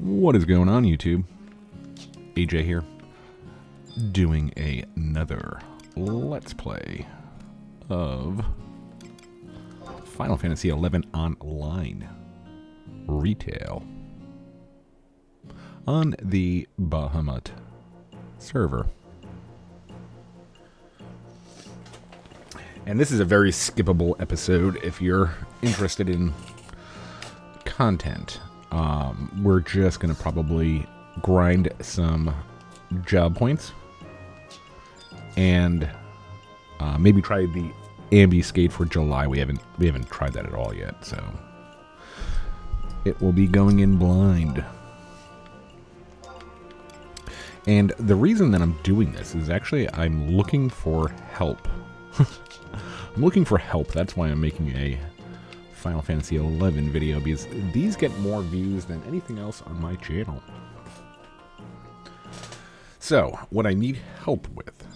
What is going on, YouTube? AJ here, doing another Let's Play of Final Fantasy XI Online Retail on the Bahamut server. And this is a very skippable episode if you're interested in content. We're just going to probably grind some job points and maybe try the Ambuscade for July. We haven't tried that at all yet, so it will be going in blind. And the reason that I'm doing this is actually I'm looking for help. I'm looking for help. That's why I'm making a Final Fantasy XI video, because these get more views than anything else on my channel. So, what I need help with,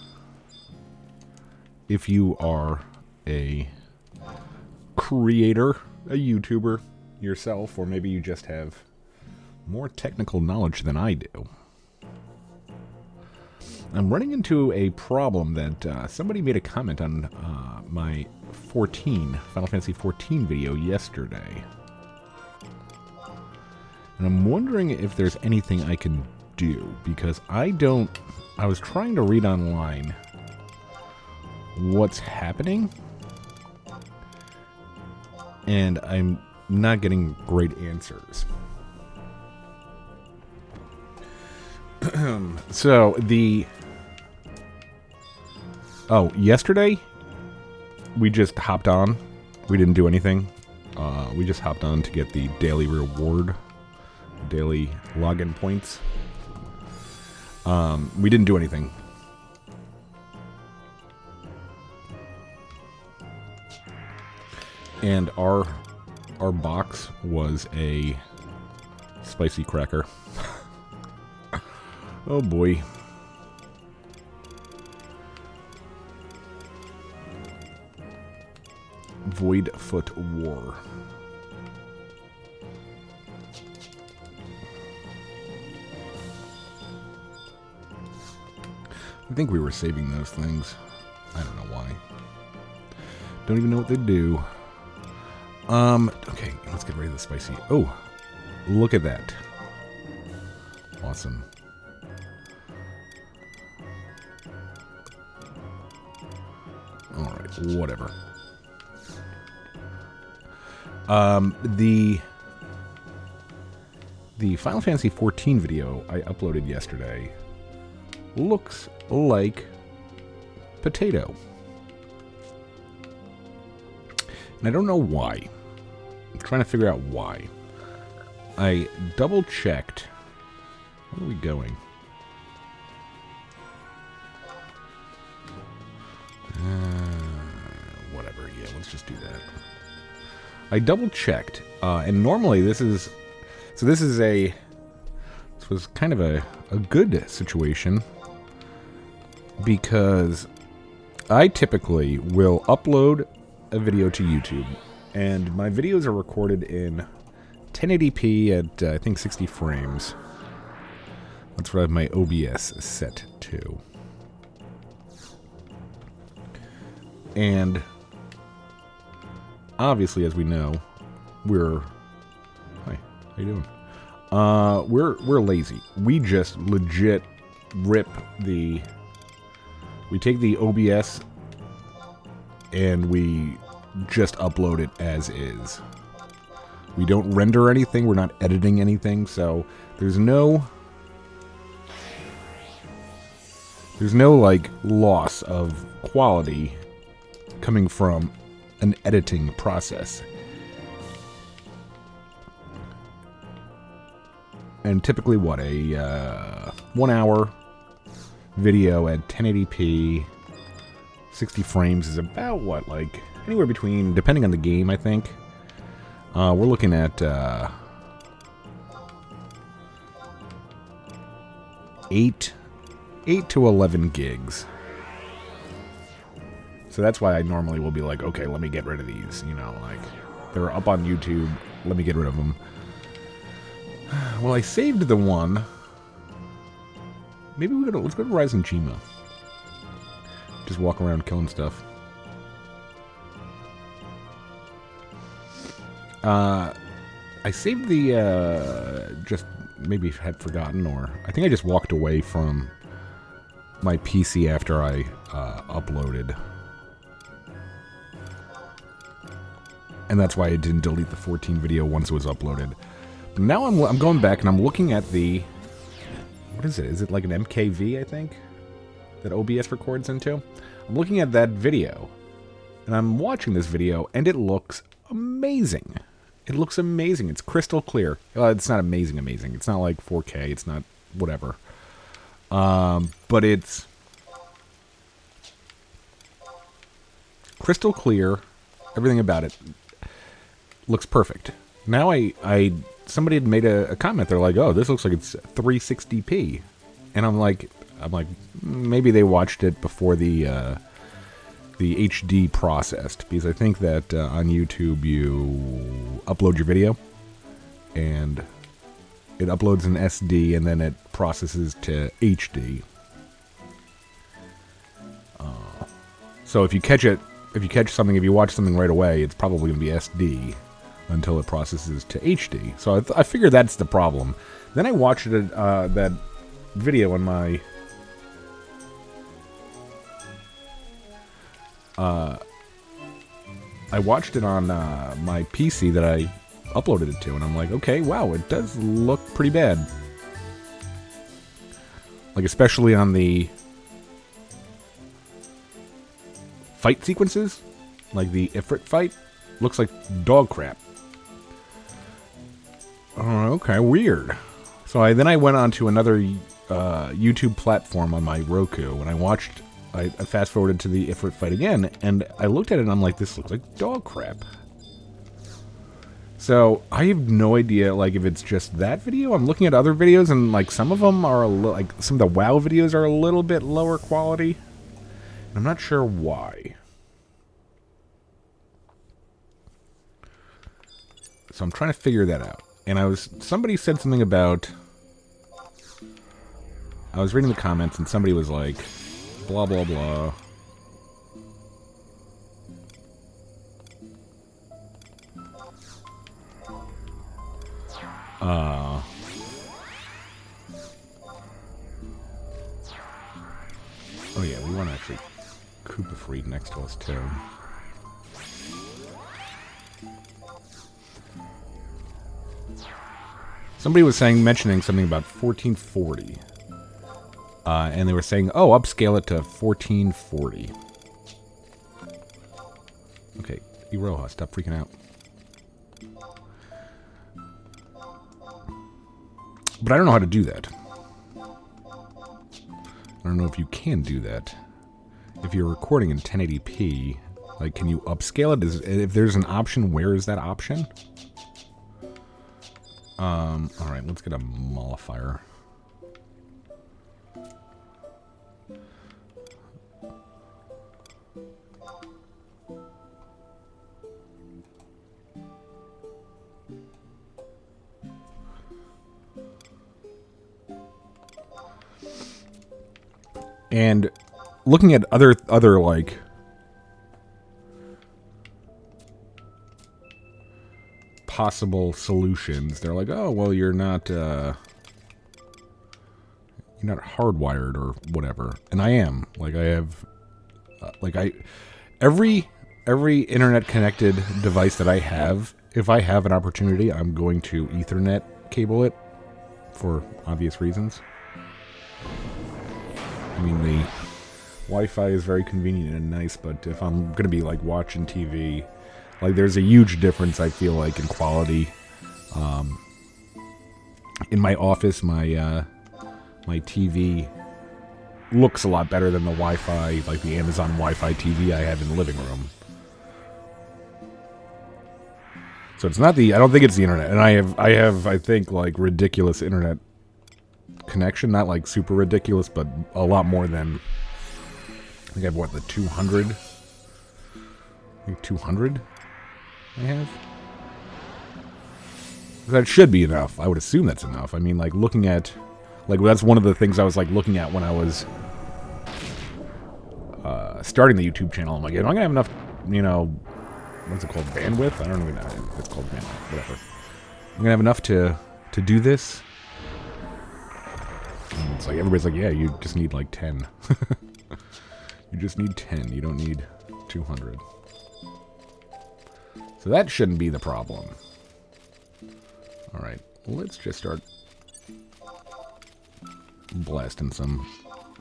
if you are a creator, a YouTuber yourself, or maybe you just have more technical knowledge than I do, I'm running into a problem that somebody made a comment on my Final Fantasy XIV video yesterday. And I'm wondering if there's anything I can do, because I was trying to read online what's happening, and I'm not getting great answers. So yesterday we just hopped on. We didn't do anything. We just hopped on to get the daily reward, daily login points. We didn't do anything. And our box was a spicy cracker. Oh boy. Voidfoot War. I think we were saving those things. I don't know why. Don't even know what they do. Okay, let's get rid of the spicy. Oh, look at that. Awesome. Alright, whatever. The Final Fantasy XIV video I uploaded yesterday looks like potato. And I don't know why. I'm trying to figure out why. I double-checked. Where are we going? Whatever, yeah, let's just do that. I double-checked, and normally this was kind of a good situation, because I typically will upload a video to YouTube, and my videos are recorded in 1080p at, I think, 60 frames. That's what I have my OBS set to. And obviously, as we know, hi, how you doing? We're lazy. We just legit we take the OBS and we just upload it as is. We don't render anything, we're not editing anything, so there's no like loss of quality coming from an editing process. And typically, what, a 1 hour video at 1080p, 60 frames is about what, like anywhere between, depending on the game, I think, we're looking at 8 to 11 gigs. So that's why I normally will be like, okay, let me get rid of these, you know, like, they're up on YouTube, let me get rid of them. Well, I saved the one. Maybe let's go to Rising Jima. Just walk around killing stuff. I saved the, just maybe had forgotten, or I think I just walked away from my PC after I uploaded. And that's why I didn't delete the 14 video once it was uploaded. But now I'm going back and I'm looking at the... What is it? Is it like an MKV, I think? That OBS records into? I'm looking at that video. And I'm watching this video, and it looks amazing. It looks amazing. It's crystal clear. It's not amazing. It's not like 4K. It's not whatever. But it's crystal clear. Everything about it looks perfect. Now somebody had made a comment. They're like, "Oh, this looks like it's 360p," and I'm like, maybe they watched it before the HD processed, because I think that on YouTube you upload your video and it uploads an SD and then it processes to HD. So if you catch something, if you watch something right away, it's probably going to be SD until it processes to HD. So I figured that's the problem. Then I watched that video on my... I watched it on my PC that I uploaded it to, and I'm like, okay, wow, it does look pretty bad. Like, especially on the fight sequences, like the Ifrit fight, looks like dog crap. Oh, okay, weird. So then I went on to another YouTube platform on my Roku, and I fast forwarded to the Ifrit fight again, and I looked at it and I'm like, this looks like dog crap. So I have no idea, like, if it's just that video. I'm looking at other videos, and like some of them are like some of the WoW videos are a little bit lower quality. And I'm not sure why. So I'm trying to figure that out. And somebody said something about, I was reading the comments and somebody was like, blah, blah, blah. Oh yeah, we want to actually Koopa Freed next to us too. Somebody was mentioning something about 1440. And they were saying, oh, upscale it to 1440. Okay, Iroha, stop freaking out. But I don't know how to do that. I don't know if you can do that. If you're recording in 1080p, like, can you upscale it? If there's an option, where is that option? Alright, let's get a mollifier. And looking at other like possible solutions, they're like, oh well, you're not hardwired or whatever. And I am. Like, I have every internet connected device that I have, if I have an opportunity, I'm going to Ethernet cable it for obvious reasons. I mean, the Wi-Fi is very convenient and nice, but if I'm going to be, like, watching TV, like, there's a huge difference, I feel like, in quality. In my office, my TV looks a lot better than the Wi-Fi, like the Amazon Wi-Fi TV I have in the living room. So it's not I don't think it's the internet. And I think, like, ridiculous internet connection, not like super ridiculous, but a lot more than, I think I have, what, the 200? I think 200 I have. That should be enough. I would assume that's enough. I mean, like, looking at... Like, that's one of the things I was, like, looking at when I was starting the YouTube channel. I'm like, am I going to have enough, you know, what's it called, bandwidth? I don't even know if it's called bandwidth, whatever. I'm going to have enough to do this? And it's like, everybody's like, yeah, you just need, like, 10. You just need 10. You don't need 200. So that shouldn't be the problem. Alright, let's just start blasting some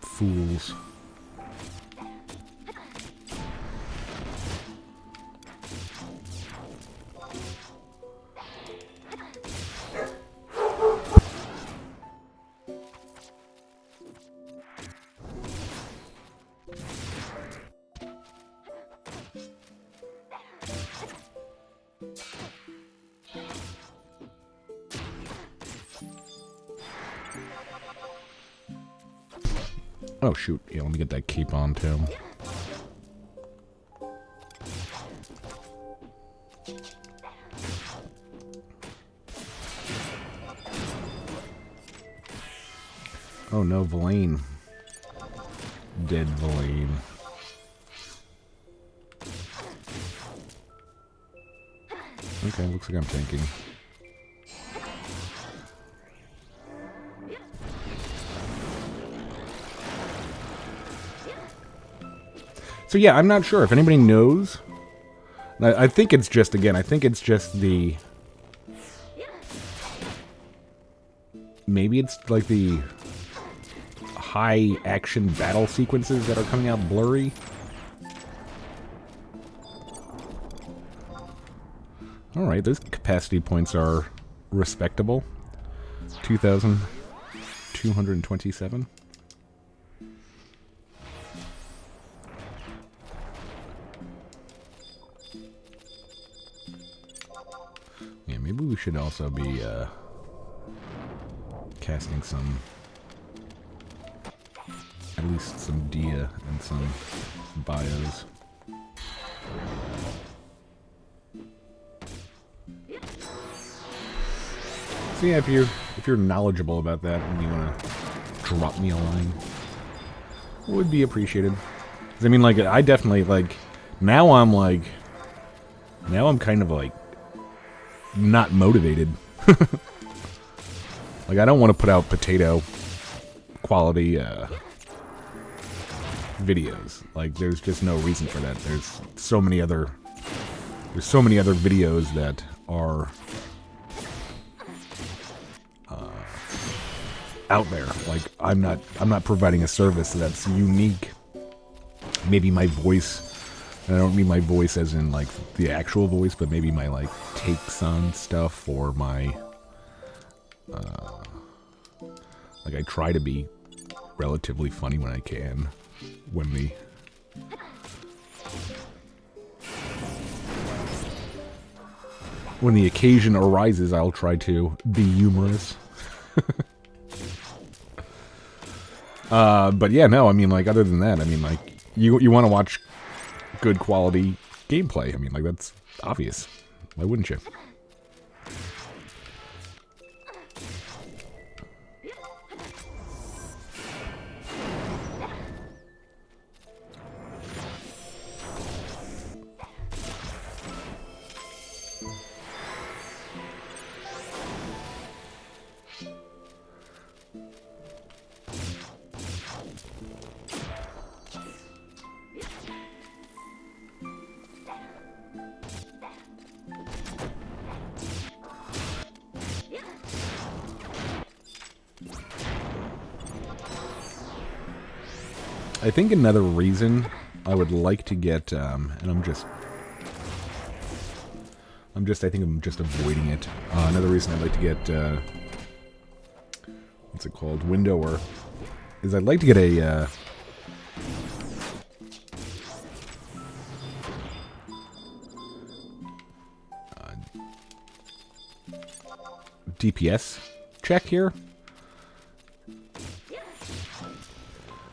fools. Oh shoot, yeah, let me get that cape on too. Oh no, Villain. Dead Villain. Okay, looks like I'm tanking. So yeah, I'm not sure if anybody knows. I think it's just, again, I think it's just the... Maybe it's like the high action battle sequences that are coming out blurry. Alright, those capacity points are respectable. 2,227. Yeah, maybe we should also be casting some, at least some Dia and some bios. So yeah, if you're knowledgeable about that and you want to drop me a line, it would be appreciated. 'Cause I mean, like, I definitely, like, now I'm kind of, like, not motivated. Like, I don't want to put out potato quality videos. Like, there's just no reason for that. There's so many other videos that are out there. Like, I'm not providing a service that's unique. Maybe my voice, and I don't mean my voice as in like the actual voice, but maybe my like takes on stuff, or my like, I try to be relatively funny when I can, when the occasion arises. I'll try to be humorous. But yeah, no, I mean, like, other than that, I mean, like, you want to watch good quality gameplay. I mean, like, that's obvious. Why wouldn't you? I think another reason I would like to get, and I think I'm just avoiding it. Another reason I'd like to get, what's it called, Windower, is I'd like to get a, DPS check here.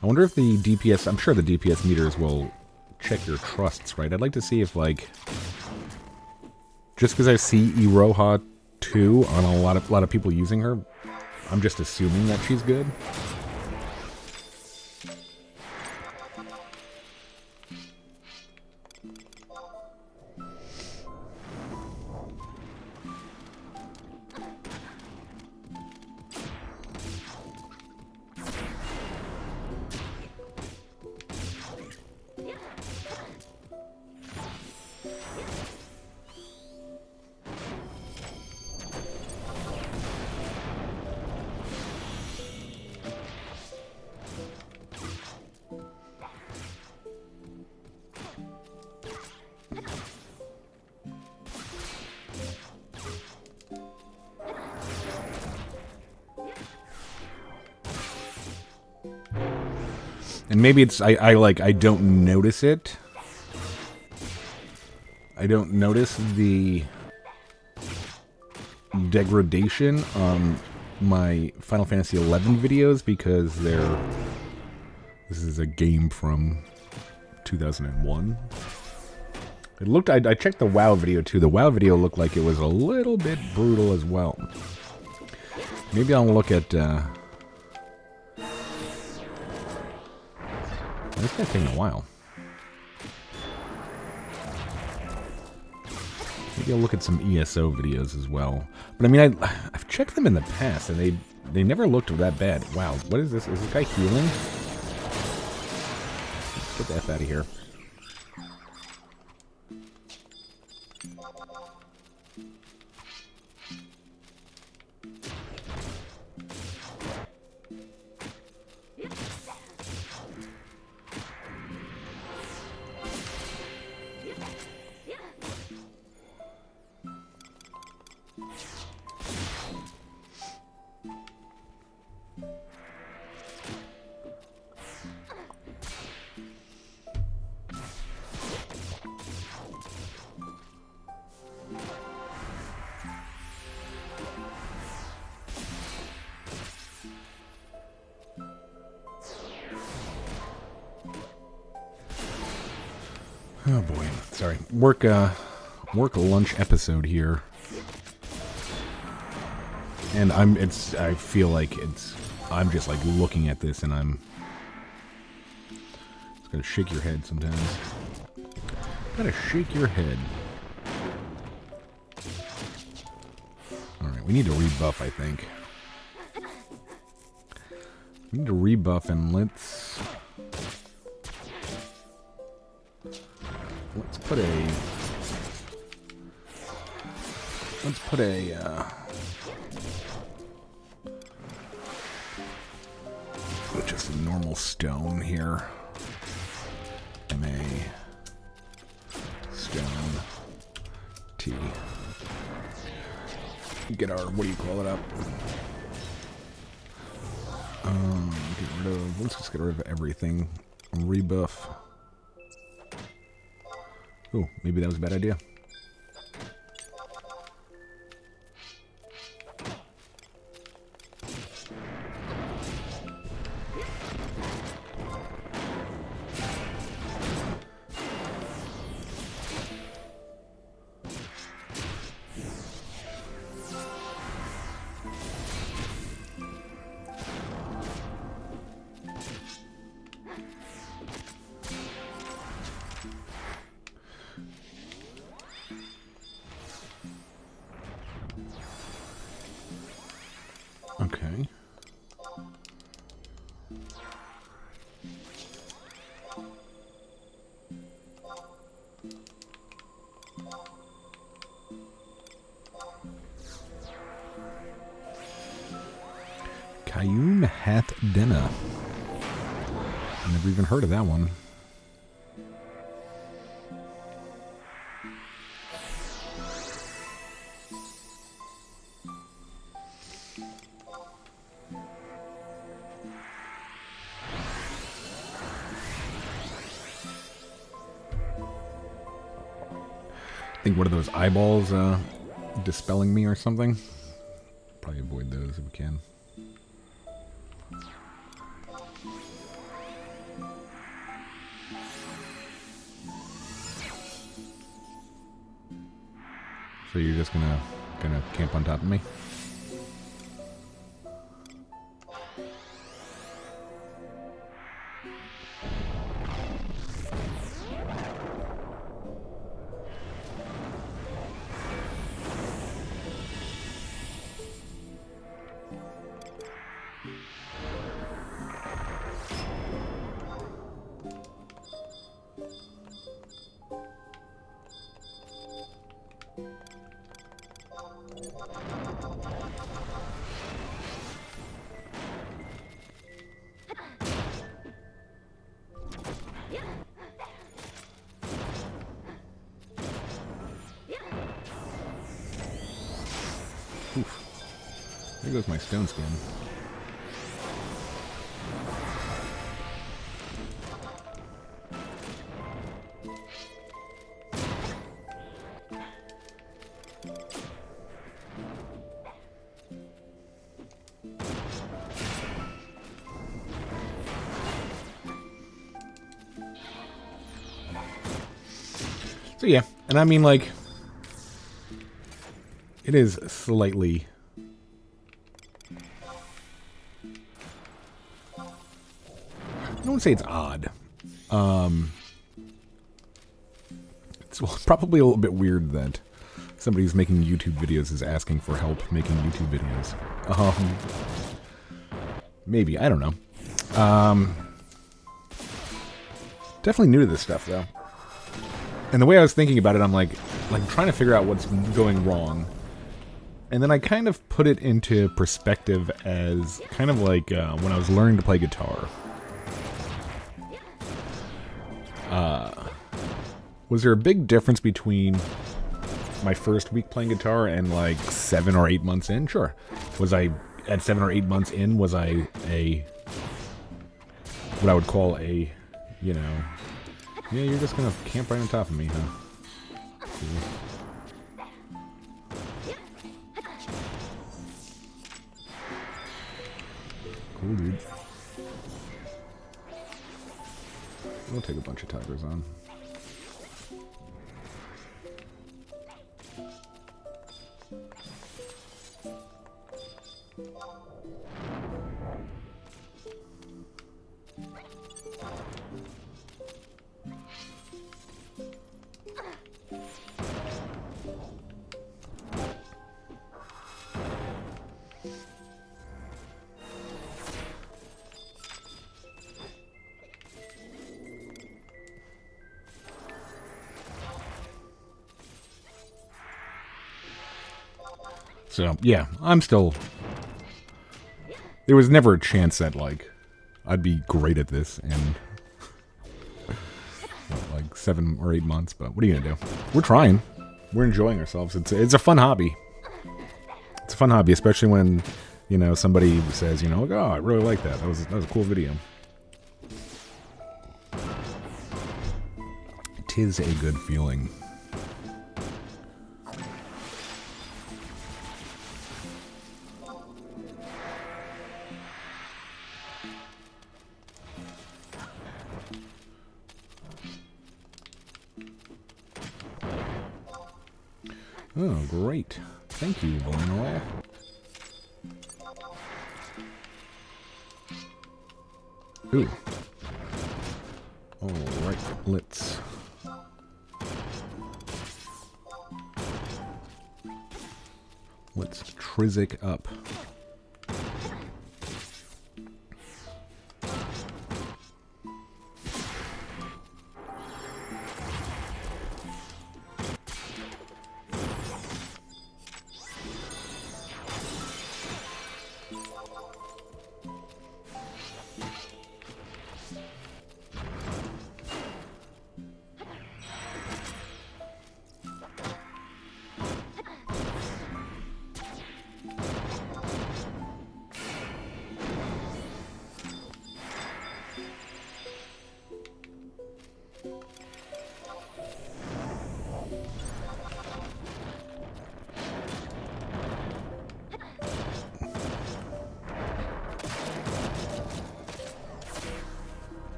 I wonder if the DPS... I'm sure the DPS meters will check your trusts, right? I'd like to see if, like... Just because I see Iroha 2 on a lot of people using her. I'm just assuming that she's good. And maybe it's I don't notice it. I don't notice the degradation on my Final Fantasy XI videos because this is a game from 2001. It looked I checked the WoW video too. The WoW video looked like it was a little bit brutal as well. Maybe I'll look at this guy's taking a while. Maybe I'll look at some ESO videos as well. But I mean, I've checked them in the past, and they never looked that bad. Wow, what is this? Is this guy healing? Get the F out of here. Oh boy, sorry. Work lunch episode here, and I feel like I'm just like looking at this, and it's gonna shake your head sometimes. Gotta shake your head. All right, we need to rebuff. I think we need to rebuff, and let's put just a normal stone here. MA stone T. Get our, what do you call it up? Let's just get rid of everything. Rebuff. Oh, maybe that was a bad idea. Okay. Kayun Hath Denna. Never even heard of that one. I think what are those eyeballs dispelling me or something? Probably avoid those if we can. So you're just gonna gonna camp on top of me. Oof. There goes my stone skin. So yeah, and I mean, like, it is slightly... I don't say it's odd. It's probably a little bit weird that somebody who's making YouTube videos is asking for help making YouTube videos. Maybe, I don't know. Definitely new to this stuff, though. And the way I was thinking about it, I'm like trying to figure out what's going wrong. And then I kind of put it into perspective as kind of like when I was learning to play guitar. Was there a big difference between my first week playing guitar and like 7 or 8 months in? Sure. Was I at 7 or 8 months in? Was I what I would call a, you know, yeah, you're just gonna camp right on top of me, huh? Cool. Cool, dude. We'll take a bunch of tigers on. So, yeah, I'm still... There was never a chance that, like, I'd be great at this in, like, 7 or 8 months, but what are you gonna do? We're trying. We're enjoying ourselves. It's a fun hobby. It's a fun hobby, especially when, you know, somebody says, you know, like, oh, I really like that. That was a cool video. Tis a good feeling. Oh, great. Thank you, Valenoa. Ooh. Alright, let's... Let's Trizic up.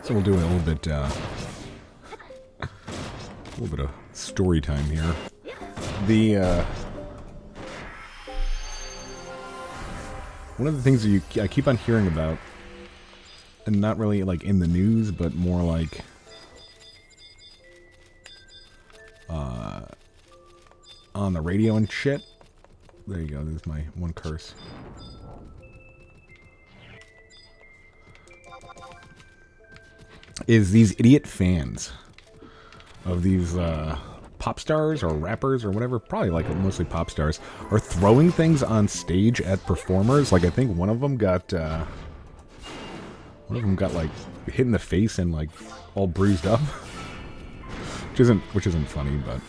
So we'll do a little A little bit of story time here. The one of the things that I keep on hearing about, and not really like in the news, but more like on the radio and shit. There you go. There's my one curse. Is these idiot fans of these pop stars or rappers or whatever, probably like mostly pop stars, are throwing things on stage at performers. Like I think one of them got like hit in the face and like all bruised up, which isn't funny, but.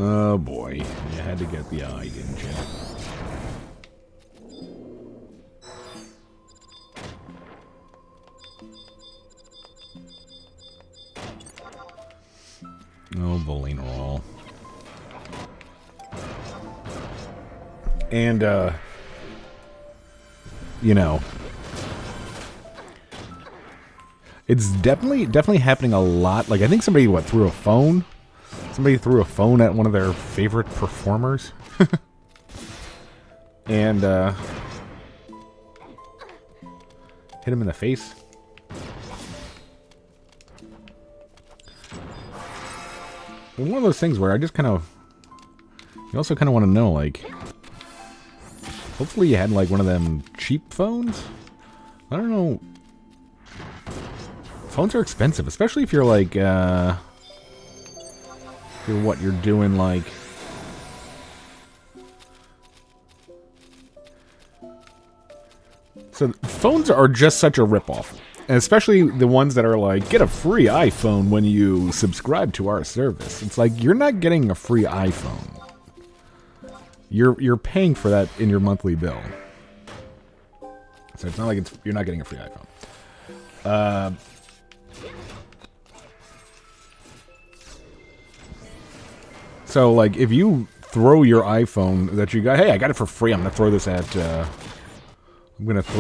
Oh boy, you had to get the eye, didn't you? Oh, bowling roll. And, you know, it's definitely happening a lot. Like, I think somebody, threw a phone? Somebody threw a phone at one of their favorite performers. And, hit him in the face. One of those things where I just kind of... You also kind of want to know, like... Hopefully you had, like, one of them cheap phones? I don't know. Phones are expensive, especially if you're, like, you're doing, like... So, phones are just such a ripoff. And especially the ones that are like, get a free iPhone when you subscribe to our service. It's like, you're not getting a free iPhone. You're paying for that in your monthly bill. So it's not like you're not getting a free iPhone. So, like, if you throw your iPhone that you got, hey, I got it for free, I'm going to throw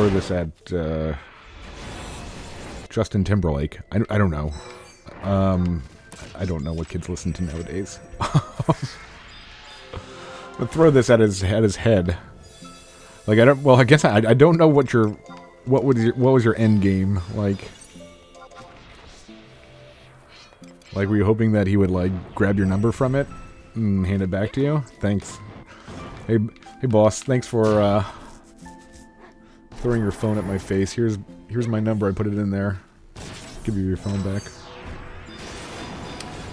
this at, Justin Timberlake. I don't know. I don't know what kids listen to nowadays. But throw this at his head. Like, I guess I don't know what was your end game like. Like, were you hoping that he would, like, grab your number from it and hand it back to you? Thanks. Hey boss, thanks for throwing your phone at my face. Here's my number. I put it in there. Give you your phone back.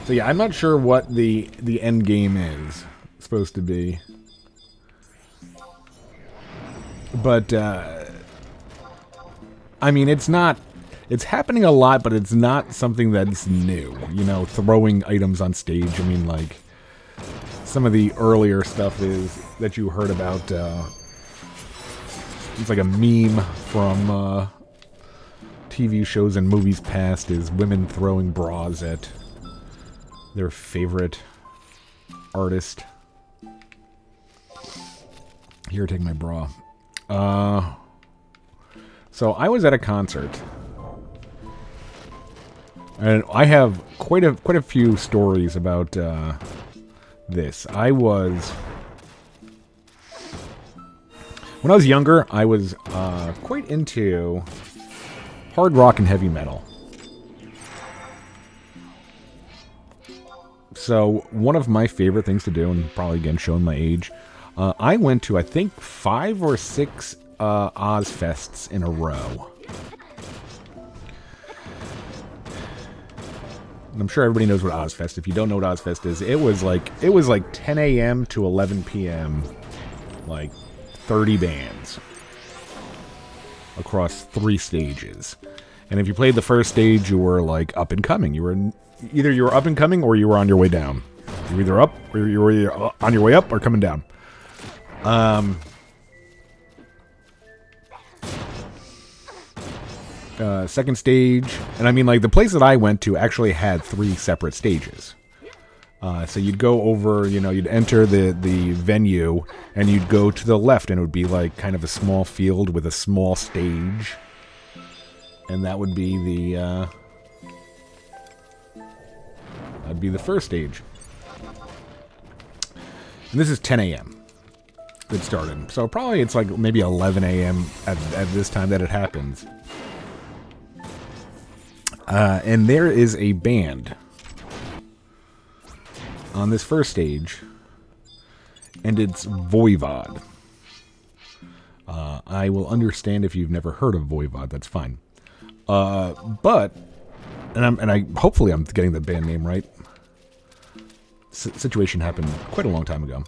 So yeah, I'm not sure what the end game is supposed to be. But I mean, it's happening a lot, but it's not something that's new. You know, throwing items on stage. I mean, like, some of the earlier stuff is that you heard about. It's like a meme from TV shows and movies past is women throwing bras at their favorite artist. Here, take my bra. So I was at a concert, and I have quite a few stories about this. When I was younger, I was quite into hard rock and heavy metal. So one of my favorite things to do, and probably again showing my age, I went to, I think, 5 or 6 Ozfests in a row. And I'm sure everybody knows what Ozfest. If you don't know what Ozfest is, it was like 10 a.m. to 11 p.m. like 30 bands across 3 stages. And if you played the first stage, you were like up and coming. Either you were up and coming or you were on your way down. You were either up or you were on your way up or coming down. second stage, and I mean, like, the place that I went to actually had 3 separate stages. So you'd go over, you'd enter the venue, and you'd go to the left, and it would be like kind of a small field with a small stage, and that would be the first stage. And this is 10 a.m. it started, so probably it's like maybe 11 a.m. at this time that it happens. And there is a band on this first stage, and it's Voivod. I will understand if you've never heard of Voivod. That's fine. But hopefully I'm getting the band name right. Situation happened quite a long time ago.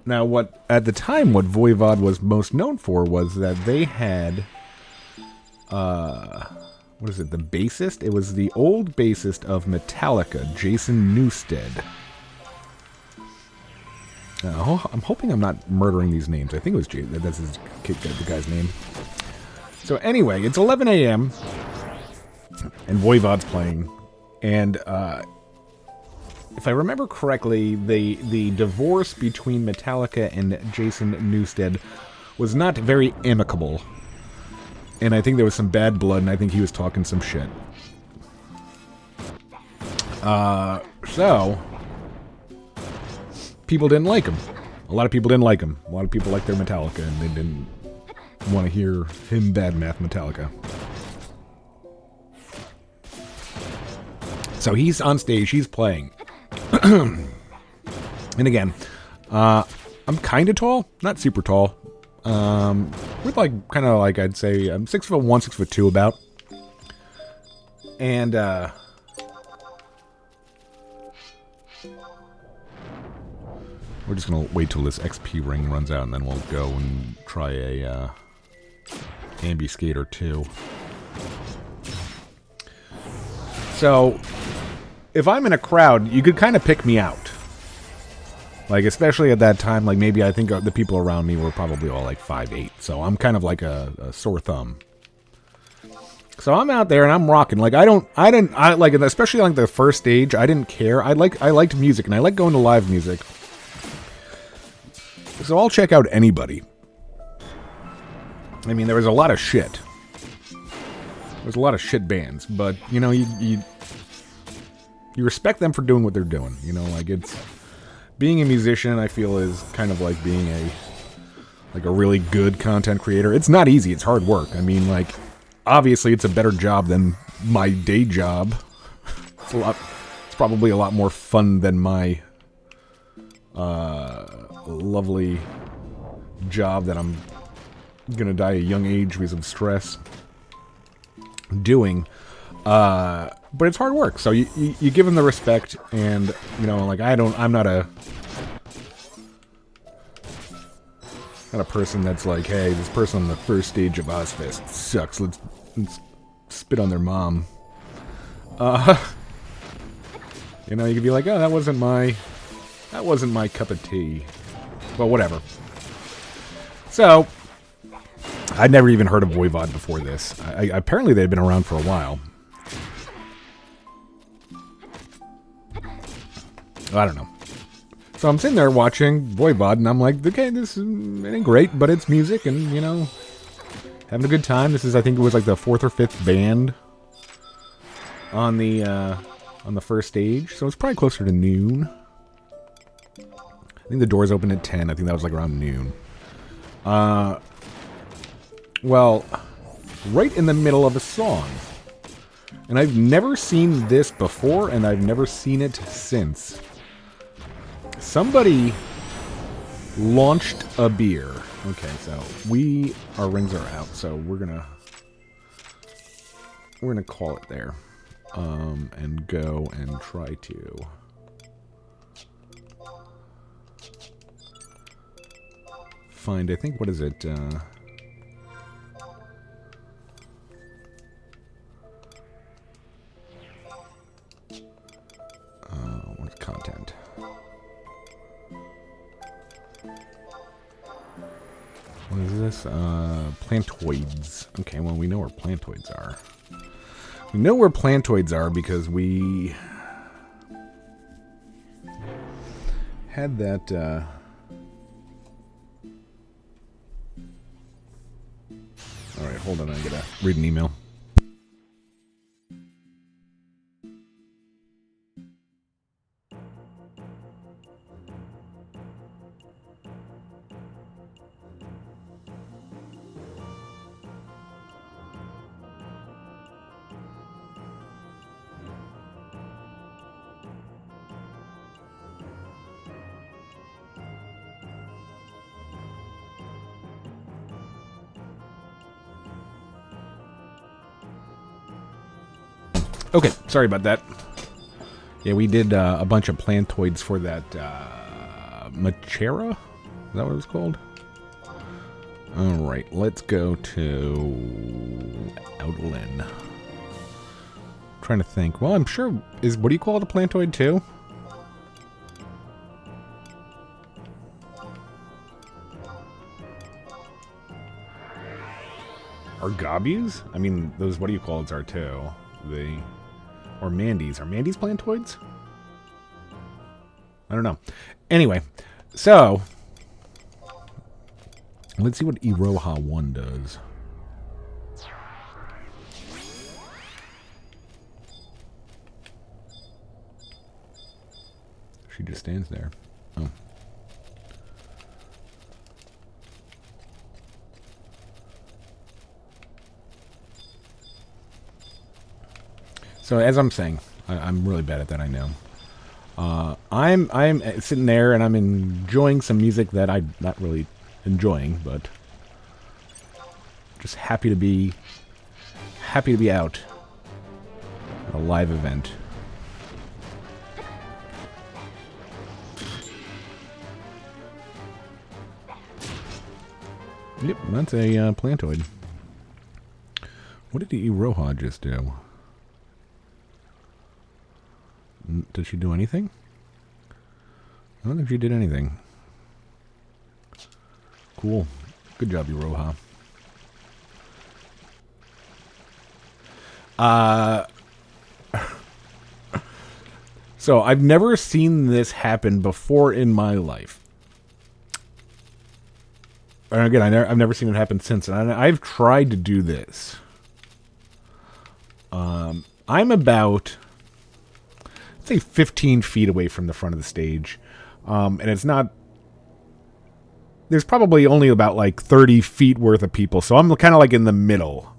Now, what Voivod was most known for was that they had, what is it, the bassist? It was the old bassist of Metallica, Jason Newsted. I'm hoping I'm not murdering these names. I think it was Jason. That's the guy's name. So anyway, it's 11 a.m. and Voivod's playing. And if I remember correctly, the divorce between Metallica and Jason Newsted was not very amicable. And I think there was some bad blood, and I think he was talking some shit. So people didn't like him. A lot of people didn't like him. A lot of people liked their Metallica, and they didn't want to hear him badmouth Metallica. So he's on stage, he's playing. And again, I'm kind of tall, not super tall. With I'd say I'm 6'1", 6'2" about. And we're just gonna wait till this XP ring runs out, and then we'll go and try a Ambuscade or 2. So if I'm in a crowd, you could kind of pick me out. Like, especially at that time, like, maybe I think the people around me were probably all like 5'8", so I'm kind of like a sore thumb. So I'm out there and I'm rocking. Like, I like, especially like the first stage, I didn't care. I liked music, and I like going to live music. So I'll check out anybody. I mean, there was a lot of shit. There's a lot of shit bands, but you respect them for doing what they're doing. Like, it's being a musician, I feel, is kind of like being a really good content creator. It's not easy. It's hard work. I mean, like, obviously it's a better job than my day job. It's probably a lot more fun than my lovely job that I'm gonna die at a young age because of stress doing. But it's hard work, so you give them the respect, and like, I'm not a person that's like, hey, this person on the first stage of Ozfest sucks, let's spit on their mom. You could be like, oh, that wasn't my cup of tea. But whatever. So I'd never even heard of Voivod before this. Apparently they'd been around for a while. I don't know. So I'm sitting there watching Voivod, and I'm like, okay, it ain't great, but it's music, and, having a good time. This is, I think it was like the 4th or 5th band on the first stage, so it's probably closer to noon. I think the doors opened at 10. I think that was like around noon. Well, right in the middle of a song. And I've never seen this before, and I've never seen it since. Somebody launched a beer. Okay, so our rings are out, so we're gonna call it there, and go and try to find. I think, what is it? What is content? What is this? Plantoids. Okay, well, we know where plantoids are. We know where plantoids are because we had that, Alright, hold on, I gotta read an email. Okay, sorry about that. Yeah, we did a bunch of plantoids for that Machera? Is that what it was called? Alright, let's go to Outland. Trying to think. Well, I'm sure... what do you call it, a plantoid too? Are Gobbies? I mean, those what do you call it are too. Or Mandies. Are Mandies plantoids? I don't know. Anyway, so let's see what Iroha 1 does. She just stands there. Oh. So as I'm saying, I'm really bad at that, I know. I'm sitting there and I'm enjoying some music that I'm not really enjoying, but just happy to be out at a live event. Yep, that's a plantoid. What did the Iroha just do? Did she do anything? I don't think she did anything. Cool. Good job, Iroha. So, I've never seen this happen before in my life. And again, I've never seen it happen since. And I've tried to do this. I'm about... say 15 feet away from the front of the stage. And it's not... There's probably only about like 30 feet worth of people. So I'm kind of like in the middle.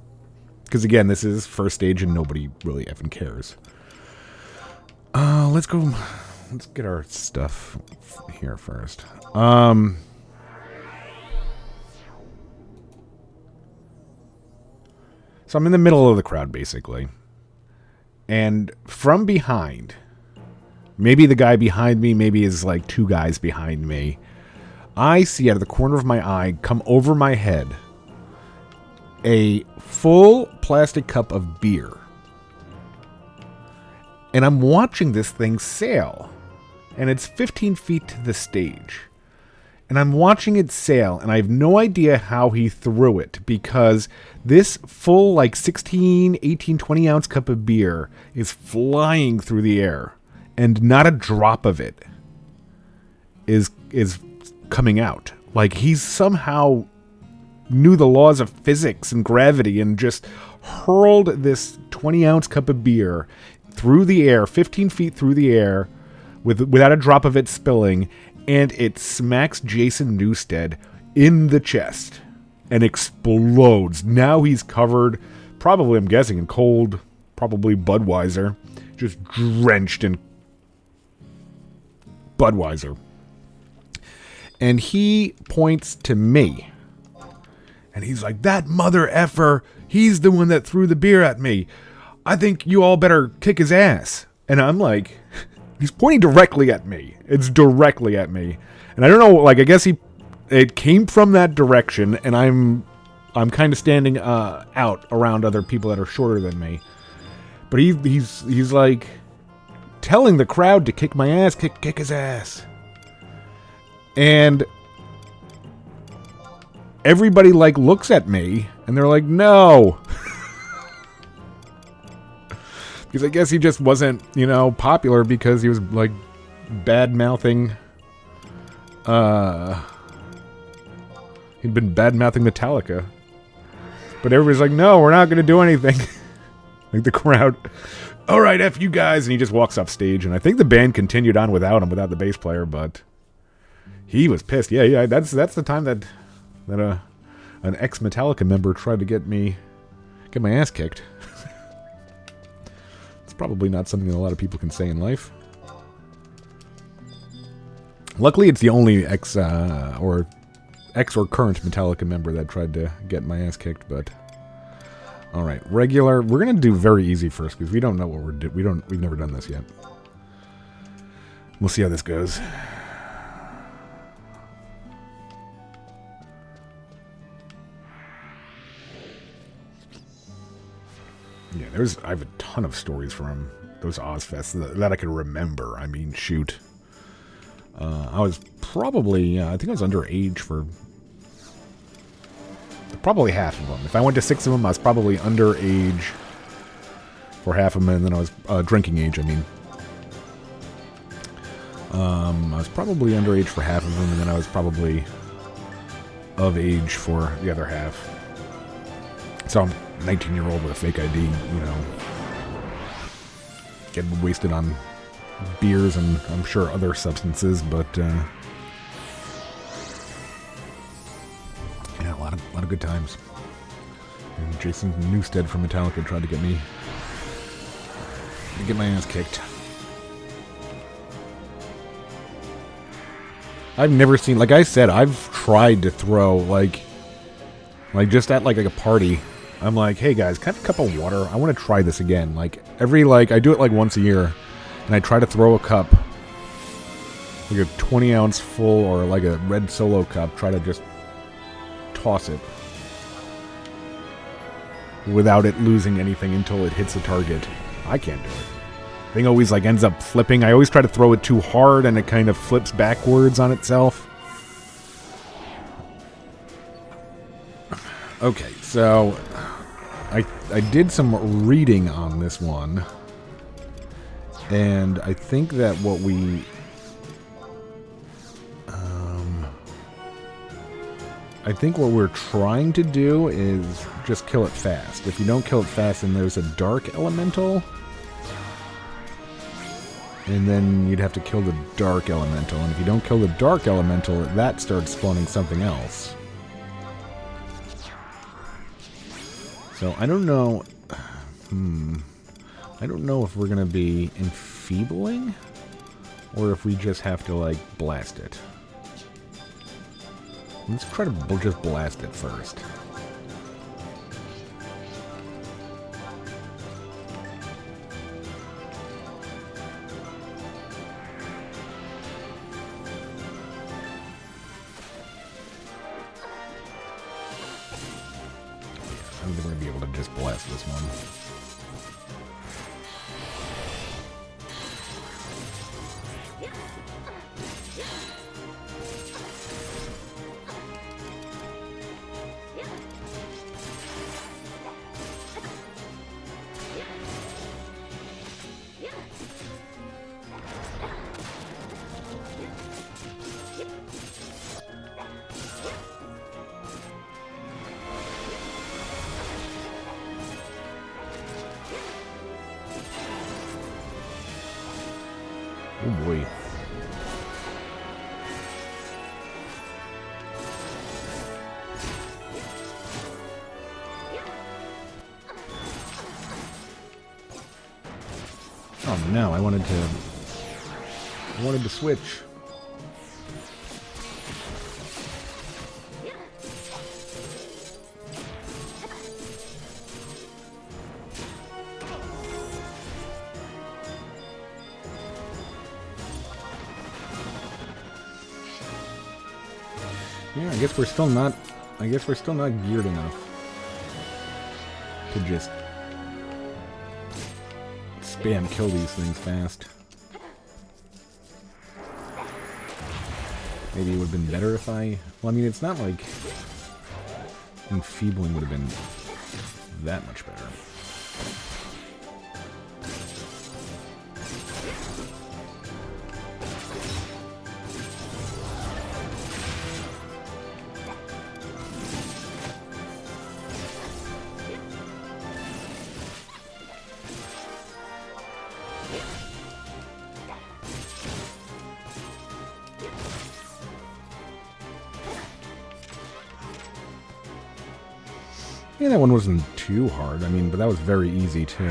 Because again, this is first stage and nobody really effing cares. Let's go... Let's get our stuff here first. So I'm in the middle of the crowd, basically. And from behind... Maybe the guy behind me, maybe is like two guys behind me. I see out of the corner of my eye, come over my head, a full plastic cup of beer. And I'm watching this thing sail. And it's 15 feet to the stage. And I'm watching it sail, and I have no idea how he threw it, because this full, like, 16, 18, 20 ounce cup of beer is flying through the air. And not a drop of it is coming out. Like, he somehow knew the laws of physics and gravity and just hurled this 20-ounce cup of beer through the air, 15 feet through the air, without a drop of it spilling, and it smacks Jason Newstead in the chest and explodes. Now he's covered, probably, I'm guessing, in cold, probably Budweiser, just drenched in Budweiser. And he points to me. And he's like, "That mother effer, he's the one that threw the beer at me. I think you all better kick his ass." And I'm like, he's pointing directly at me. It's directly at me. And I don't know, like, I guess it came from that direction, and I'm kind of standing out around other people that are shorter than me. But he's like telling the crowd to kick my ass, kick his ass. And everybody, like, looks at me, and they're like, no. Because I guess he just wasn't, you know, popular because he was, like, bad-mouthing, he'd been bad-mouthing Metallica. But everybody's like, no, we're not going to do anything. Like, the crowd, all right, F you guys. And he just walks off stage. And I think the band continued on without him, without the bass player. But he was pissed. Yeah, that's the time that an ex-Metallica member tried to get my ass kicked. It's probably not something that a lot of people can say in life. Luckily, it's the only ex or current Metallica member that tried to get my ass kicked, but all right, regular. We're gonna do very easy first because we don't know what we're doing. We've never done this yet. We'll see how this goes. Yeah, I have a ton of stories from those Ozfests that I can remember. I mean, shoot. I was probably, I think I was underage for probably half of them. If I went to 6 of them, I was probably underage for half of them, and then I was drinking age, I mean. I was probably underage for half of them, and then I was probably of age for the other half. So I'm a 19-year-old with a fake ID, you know, getting wasted on beers and I'm sure other substances, but yeah, a lot of good times. And Jason Newstead from Metallica tried to get my ass kicked. I've never seen, like I said, I've tried to throw like just at like a party. I'm like, hey guys, can I have a cup of water? I want to try this again. Like I do it like once a year. And I try to throw a cup, like a 20-ounce full or like a red Solo cup, try to just toss it without it losing anything until it hits the target. I can't do it. Thing always like ends up flipping. I always try to throw it too hard and it kind of flips backwards on itself. Okay, so I did some reading on this one. And I think that what we're trying to do is just kill it fast. If you don't kill it fast, then there's a dark elemental. And then you'd have to kill the dark elemental. And if you don't kill the dark elemental, that starts spawning something else. So I don't know. I don't know if we're going to be enfeebling or if we just have to, like, blast it. Let's try to just blast it first. I don't think we're going to be able to just blast this one. Oh boy. Oh no, I wanted to switch. Yeah, I guess we're still not geared enough to just spam kill these things fast. Maybe it would have been better if well, I mean, it's not like enfeebling would have been that much better. Yeah, that one wasn't too hard. I mean, but that was very easy too.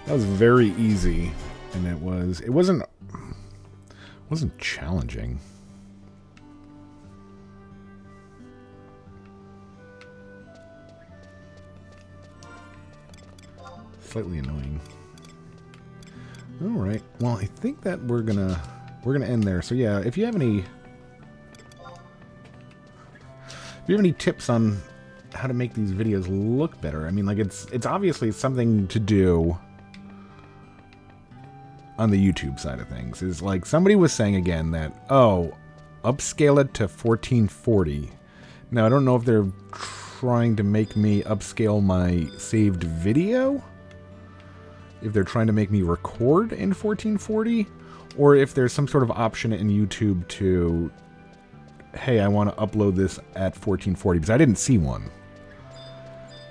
That was very easy, and it wasn't challenging. Slightly annoying. All right. Well, I think that we're gonna end there. So yeah, if you have any tips on how to make these videos look better, I mean, like it's obviously something to do on the YouTube side of things. Is like somebody was saying again that, oh, upscale it to 1440. Now I don't know if they're trying to make me upscale my saved video, if they're trying to make me record in 1440, or if there's some sort of option in YouTube to, hey, I want to upload this at 1440, because I didn't see one.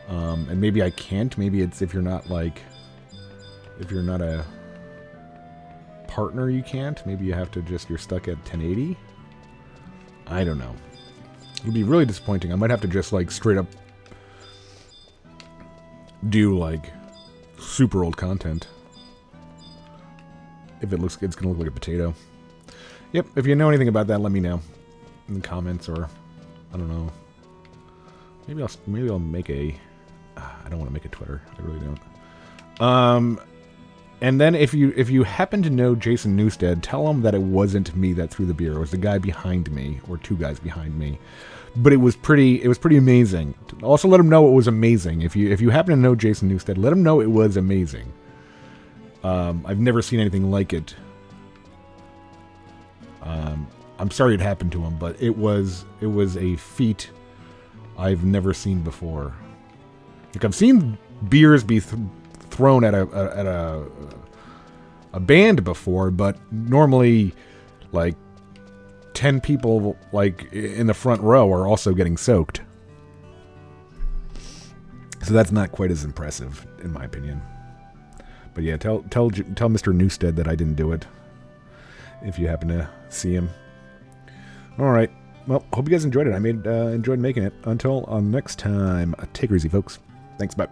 And maybe I can't. Maybe it's if you're not a partner, you can't. Maybe you have to you're stuck at 1080. I don't know. It'd be really disappointing. I might have to just like straight up do like super old content. If it's gonna look like a potato. Yep, if you know anything about that, let me know in the comments, or I don't know. Maybe I'll make a I don't want to make a Twitter. I really don't. And then if you happen to know Jason Newstead, tell him that it wasn't me that threw the beer. It was the guy behind me, or two guys behind me. But it was pretty amazing. Also, let him know it was amazing. If you happen to know Jason Newstead, let him know it was amazing. I've never seen anything like it. I'm sorry it happened to him, but it was a feat I've never seen before. Like, I've seen beers be thrown at a band before, but normally, like, 10 people like in the front row are also getting soaked. So that's not quite as impressive, in my opinion. But yeah, tell Mr. Newstead that I didn't do it, if you happen to see him. All right. Well, hope you guys enjoyed it. I enjoyed making it. Until next time, take it easy, folks. Thanks, bye.